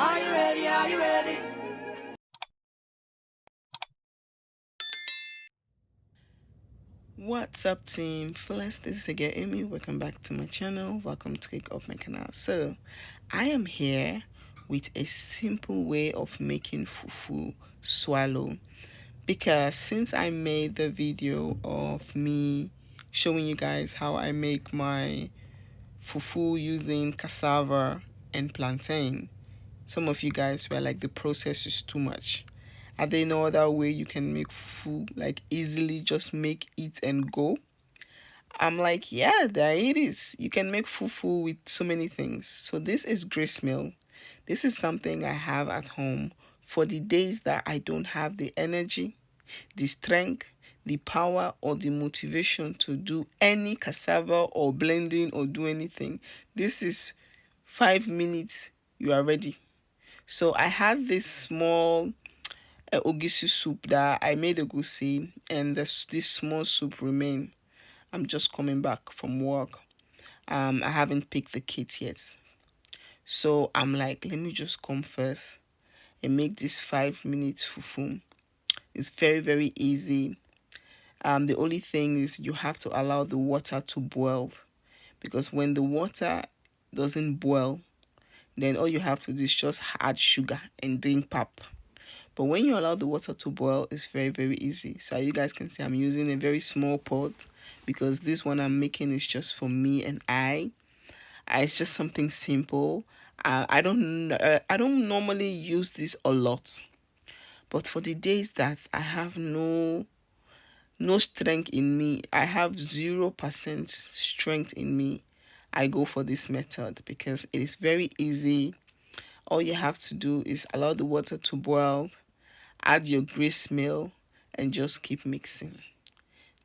Are you ready? Are you ready? What's up, team? Fullest, this is again Amy. Welcome back to my channel. Welcome to Kick Up My Canal. So, I am here with a simple way of making fufu swallow, because since I made the video of me showing you guys how I make my fufu using cassava and plantain, some of you guys were like, the process is too much. Are there no other way you can make fufu, like easily just make it and go? I'm like, yeah, there it is. You can make fufu with so many things. So this is gristmill. This is something I have at home for the days that I don't have the energy, the strength, the power, or the motivation to do any cassava or blending or do anything. This is 5 minutes, you are ready. So I had this small ogisu soup that I made egusi, and this small soup remain. I'm just coming back from work. I haven't picked the kit yet. So I'm like, let me just come first and make this 5 minutes fufu. It's very, very easy. The only thing is you have to allow the water to boil, because when the water doesn't boil, then all you have to do is just add sugar and drink pap. But when you allow the water to boil, it's very, very easy. So you guys can see I'm using a very small pot, because this one I'm making is just for me and I. It's just something simple. I don't normally use this a lot, but for the days that I have no strength in me, I have 0% strength in me, I go for this method because it is very easy. All you have to do is allow the water to boil, add your gristmill, and just keep mixing.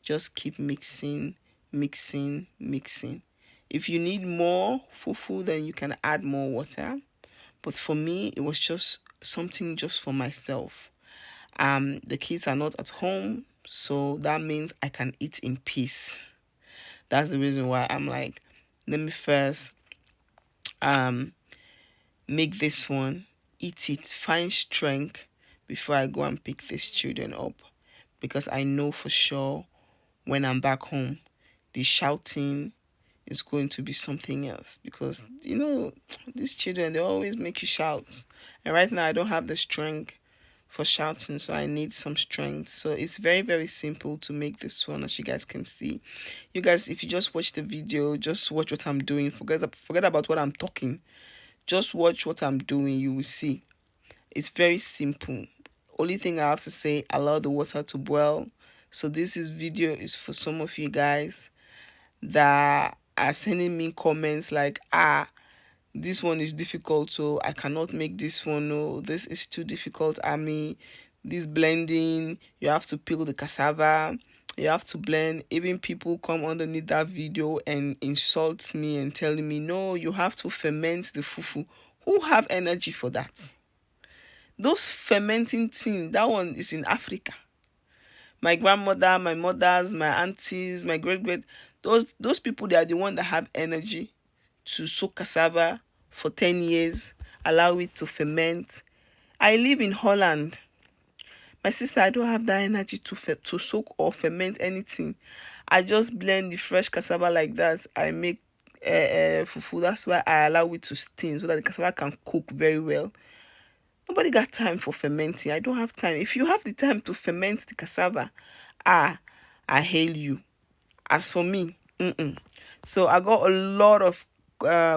Just keep mixing, mixing, mixing. If you need more fufu, then you can add more water. But for me, it was just something just for myself. The kids are not at home, so that means I can eat in peace. That's the reason why I'm like, let me first make this one, eat it, find strength before I go and pick these children up. Because I know for sure when I'm back home, the shouting is going to be something else. Because, these children, they always make you shout. And right now, I don't have the strength for shouting, so I need some strength. So it's very, very simple to make this one, as you guys can see. You guys, if you just watch the video, just watch what I'm doing. Forget about what I'm talking. Just watch what I'm doing. You will see. It's very simple. Only thing I have to say, allow the water to boil. So video is for some of you guys that are sending me comments like, this one is difficult, so I cannot make this one. No, this is too difficult, Ami. This blending, you have to peel the cassava, you have to blend. Even people come underneath that video and insult me and telling me, no, you have to ferment the fufu. Who have energy for that? Those fermenting thing, that one is in Africa. My grandmother, my mothers, my aunties, my great, those people, they are the one that have energy to soak cassava for 10 years, allow it to ferment. I live in Holland. My sister, I don't have that energy to soak or ferment anything. I just blend the fresh cassava like that. I make fufu. That's why I allow it to steam so that the cassava can cook very well. Nobody got time for fermenting. I don't have time. If you have the time to ferment the cassava, I hail you. As for me, So I got a lot of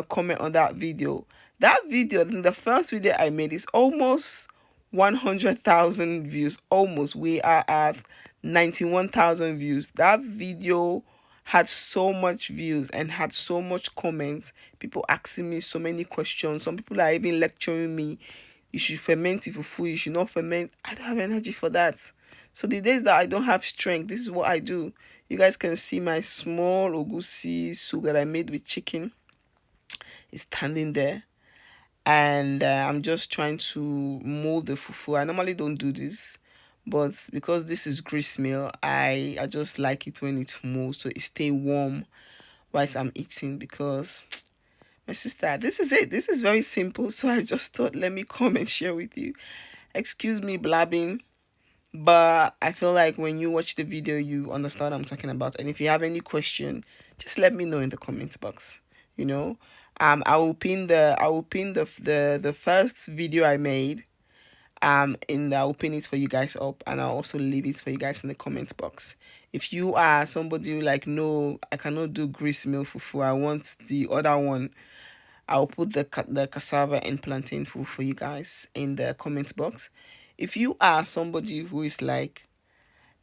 comment on that video. That video, the first video I made, is almost 100,000 views. Almost. We are at 91,000 views. That video had so much views and had so much comments. People asking me so many questions. Some people are even lecturing me. You should ferment if you full. You should not ferment. I don't have energy for that. So the days that I don't have strength, this is what I do. You guys can see my small ogusi soup that I made with chicken is standing there. And I'm just trying to mold the fufu. I normally don't do this, but because this is gristmill, I just like it when it's mold, so it stay warm whilst I'm eating, because My sister, this is it. This is very simple. So I just thought, let me come and share with you. Excuse me blabbing, but I feel like when you watch the video, you understand what I'm talking about. And if you have any question, just let me know in the comment box. You know, I will pin the first video I made. I'll pin it for you guys up, and I'll also leave it for you guys in the comment box. If you are somebody who like, no, I cannot do Griesmeel Fufu, I want the other one, I'll put the cassava and plantain fufu for you guys in the comment box. If you are somebody who is like,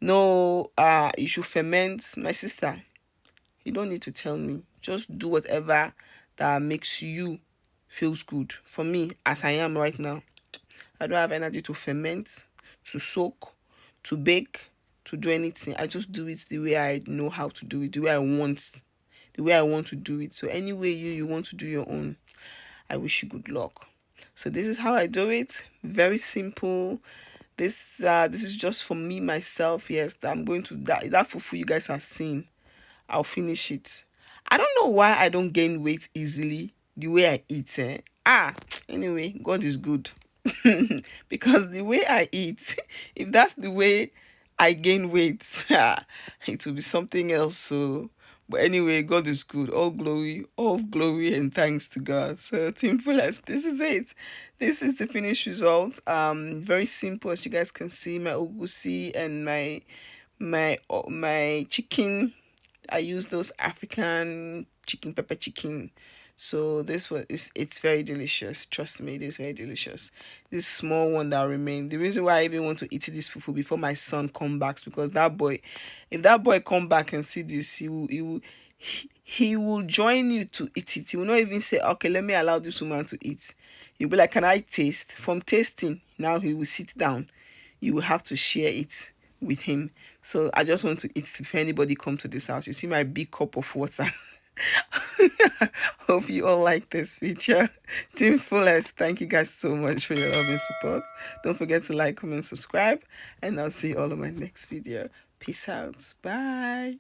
no, you should ferment, my sister, you don't need to tell me. Just do whatever that makes you feels good. For me, as I am right now, I don't have energy to ferment, to soak, to bake, to do anything. I just do it the way I know how to do it, the way I want to do it. So any way you want to do your own, I wish you good luck. So this is how I do it. Very simple. This is just for me myself. Yes, that I'm going to that fufu you guys have seen. I'll finish it. I don't know why I don't gain weight easily the way I eat. Anyway, God is good. Because the way I eat, if that's the way I gain weight, it will be something else. So, but anyway, God is good. All glory and thanks to God. So, Team Fullest, this is it. This is the finished result. Very simple, as you guys can see. My ogusi and my chicken. I use those African chicken, pepper chicken. So it's very delicious. Trust me, it is very delicious. This small one that remained. The reason why I even want to eat this fufu before my son come back is because that boy, if that boy come back and see this, he will join you to eat it. He will not even say, okay, let me allow this woman to eat. He'll be like, can I taste? From tasting, now he will sit down. You will have to share it with him. So I just want to eat if anybody come to this house. You see my big cup of water. Hope you all like this video. Team Fullest, thank you guys so much for your love and support. Don't forget to like, comment, subscribe, and I'll see you all in my next video. Peace out. Bye.